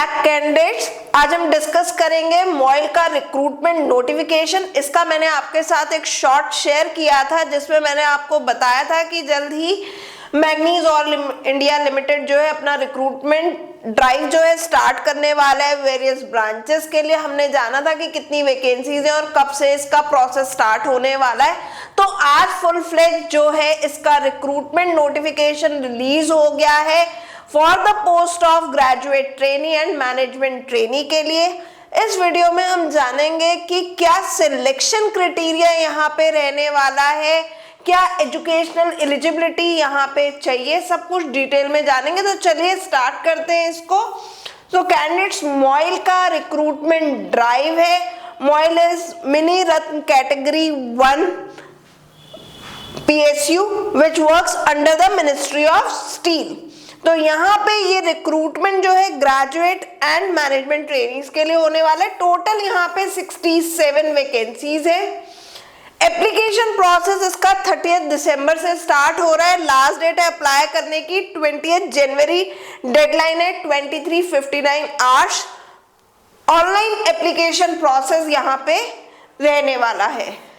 Back candidates. आज हम discuss करेंगे मॉइल का रिक्रूटमेंट नोटिफिकेशन। इसका मैंने आपके साथ एक शॉर्ट शेयर किया था जिसमें मैंने आपको बताया था कि जल्द ही मैग्नीज और इंडिया लिमिटेड जो है अपना रिक्रूटमेंट ड्राइव जो है स्टार्ट करने वाला है वेरियस ब्रांचेस के लिए। हमने जाना था कि कितनी वैकेंसीज हैं और कब से इसका प्रोसेस स्टार्ट होने वाला है। तो आज फुल फ्लेज जो है इसका रिक्रूटमेंट नोटिफिकेशन रिलीज हो गया है for the post of graduate trainee and management trainee के लिए। इस वीडियो में हम जानेंगे कि क्या सिलेक्शन क्राइटेरिया यहाँ पे रहने वाला है, क्या एजुकेशनल एलिजिबिलिटी यहाँ पे चाहिए, सब कुछ डिटेल में जानेंगे। तो चलिए स्टार्ट करते हैं इसको। तो कैंडिडेट्स, मॉइल का रिक्रूटमेंट ड्राइव है। MOIL is mini Ratna category 1 PSU which works under the Ministry of Steel। तो यहाँ पे ये रिक्रूटमेंट जो है ग्रेजुएट एंड मैनेजमेंट ट्रेनीज के लिए होने वाला है। टोटल यहाँ पे 67 वैकेंसीज है। एप्लीकेशन प्रोसेस इसका 30 दिसंबर से स्टार्ट हो रहा है। लास्ट डेट है अप्लाई करने की 20 जनवरी। डेडलाइन है 23:59 आवर्स। ऑनलाइन एप्लीकेशन प्रोसेस यहाँ पे रहने वाला है।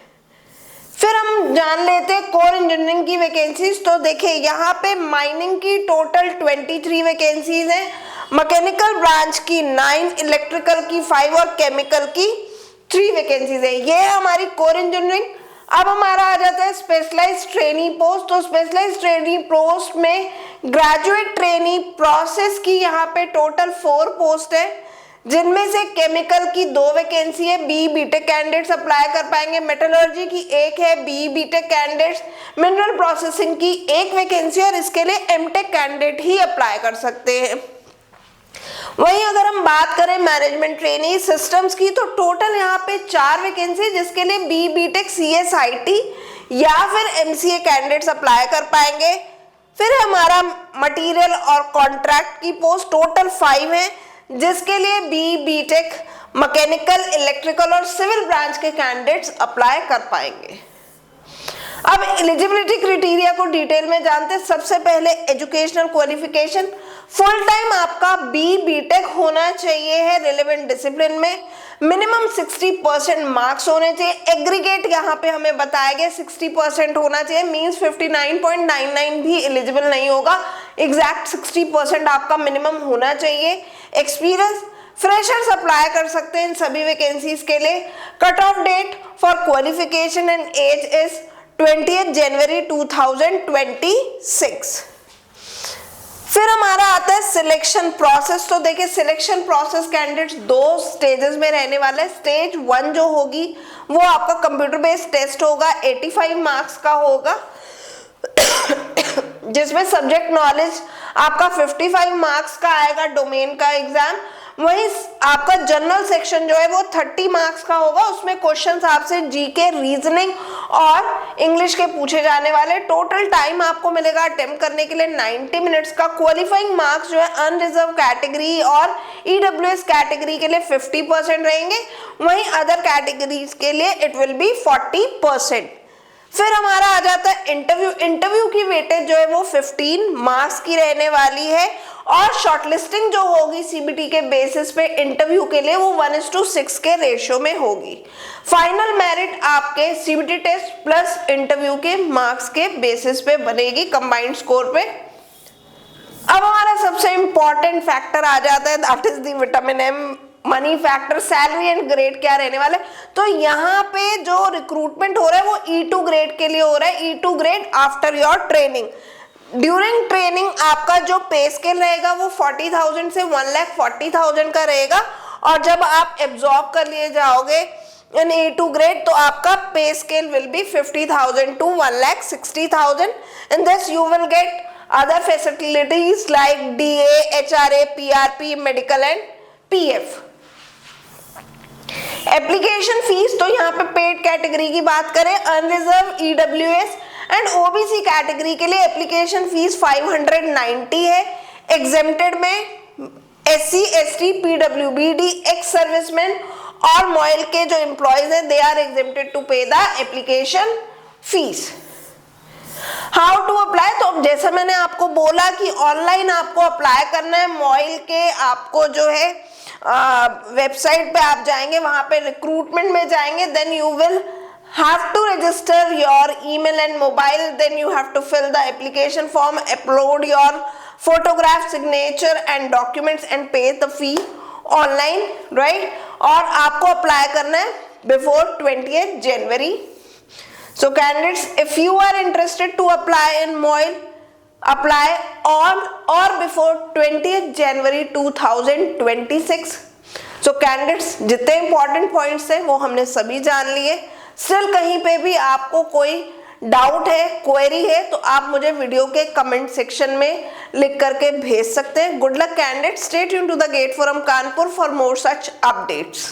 फिर हम जान लेते हैं कोर इंजीनियरिंग की वैकेंसीज। तो देखिए यहाँ पे माइनिंग की टोटल 23 वैकेंसीज हैं, मैकेनिकल ब्रांच की 9, इलेक्ट्रिकल की 5 और केमिकल की 3 वैकेंसीज है। ये है हमारी कोर इंजीनियरिंग। अब हमारा आ जाता है स्पेशलाइज्ड ट्रेनी पोस्ट। तो स्पेशलाइज्ड ट्रेनी पोस्ट में ग्रेजुएट ट्रेनी प्रोसेस की यहाँ पे टोटल 4 पोस्ट है, जिनमें से केमिकल की 2 वैकेंसी है, बी बीटेक कैंडिडेट्स अप्लाई कर पाएंगे। मेटलर्जी की 1 है, B BTech candidates. Mineral processing की 1 वैकेंसी और इसके लिए एमटेक कैंडिडेट ही अप्लाई कर सकते हैं। वहीं अगर हम बात करें मैनेजमेंट ट्रेनी सिस्टम्स की, तो टोटल यहाँ पे 4 वैकेंसी, जिसके लिए बी बीटेक CSIT या फिर MCA कैंडिडेट्स अप्लाई कर पाएंगे। फिर हमारा मटेरियल और कॉन्ट्रैक्ट की पोस्ट टोटल 5 है, जिसके लिए बी बीटेक मैकेनिकल, इलेक्ट्रिकल और सिविल ब्रांच के कैंडिडेट्स अप्लाई कर पाएंगे। अब एलिजिबिलिटी क्राइटेरिया को डिटेल में जानते हैं। सबसे पहले एजुकेशनल क्वालिफिकेशन, फुल टाइम आपका बी बीटेक होना चाहिए है रिलेवेंट डिसिप्लिन में। मिनिमम 60% मार्क्स होने चाहिए। एग्रीगेट यहाँ पे हमें बताया गया 60% होना चाहिए, मींस 59.99 भी एलिजिबल नहीं होगा। एग्जैक्ट 60% आपका मिनिमम होना चाहिए। एक्सपीरियंस, फ्रेशर्स अप्लाई कर सकते हैं इन सभी वैकेंसीज के लिए। Cut off date for qualification and age is 20 जनवरी 2026। फिर हमारा आता है सिलेक्शन प्रोसेस। तो देखिए सिलेक्शन प्रोसेस कैंडिडेट्स 2 स्टेजेस में रहने वाला है। स्टेज 1 जो होगी वो आपका कंप्यूटर बेस्ड टेस्ट होगा, 85 मार्क्स का होगा, जिसमें सब्जेक्ट नॉलेज आपका 55 मार्क्स का आएगा, डोमेन का एग्जाम। वहीं आपका जनरल सेक्शन जो है वो 30 मार्क्स का होगा। उसमें क्वेश्चंस आपसे जीके, रीजनिंग और इंग्लिश के पूछे जाने वाले। टोटल टाइम आपको मिलेगा अटेम्प्ट करने के लिए 90 मिनट्स का। क्वालिफाइंग मार्क्स जो है अनरिजर्व कैटेगरी और EWS कैटेगरी के लिए 50% रहेंगे। वहीं अदर कैटेगरीज के लिए इट विल बी 40%। फिर हमारा आ जाता है इंटरव्यू। इंटरव्यू की वेटेज जो है वो 15 मार्क्स की रहने वाली है और शॉर्टलिस्टिंग जो होगी CBT के बेसिस पे इंटरव्यू के लिए वो 1:6 के रेशियो में होगी। फाइनल मेरिट आपके CBT टेस्ट प्लस इंटरव्यू के मार्क्स के बेसिस पे बनेगी, कंबाइंड स्कोर पे। अब हमारा सबसे इंपॉर्टेंट फैक्टर आ जाता है, that is the vitamin M money factor. Salary and grade क्या रहने वाला है। तो यहाँ पे जो रिक्रूटमेंट हो रहा है वो E2 ग्रेड के लिए हो रहा है। E2 grade after your training. During training आपका जो पे स्केल रहेगा वो 40,000 से 1,40,000 का रहेगा, और जब आप एब्जॉर्ब कर लिए जाओगे इन E2 ग्रेड तो आपका pay scale will be 50,000 to 1,60,000। In this you will get other facilities like DA, HRA, PRP, medical and PF। Application fees, तो यहाँ पे पेड कैटेगरी की बात करें, unreserved, EWS and OBC category के लिए एप्लीकेशन फीस 590 है। एग्जेम्प्टेड में SC, ST, PWBD, ex serviceman और मॉइल के जो एम्प्लॉयज हैं they are exempted to pay the application fees. How to apply, तो अब जैसे मैंने आपको बोला कि ऑनलाइन आपको अप्लाई करना है। मॉइल के आपको जो है वेबसाइट पे आप जाएंगे, वहां पे रिक्रूटमेंट में जाएंगे, then you will have to register your email and mobile, then you have to fill the application form, upload your photograph, signature and documents and pay the fee online, right? और आपको apply करना है before 20th January. So candidates, if you are interested to apply in MOIL, apply on or before 20th January 2026. So candidates, जितने important points थे वो हमने सभी जान लिए। स्टिल कहीं पे भी आपको कोई डाउट है, क्वेरी है, तो आप मुझे वीडियो के कमेंट सेक्शन में लिख करके भेज सकते हैं। Good luck candidate, stay tuned to the gate forum Kanpur for more such updates.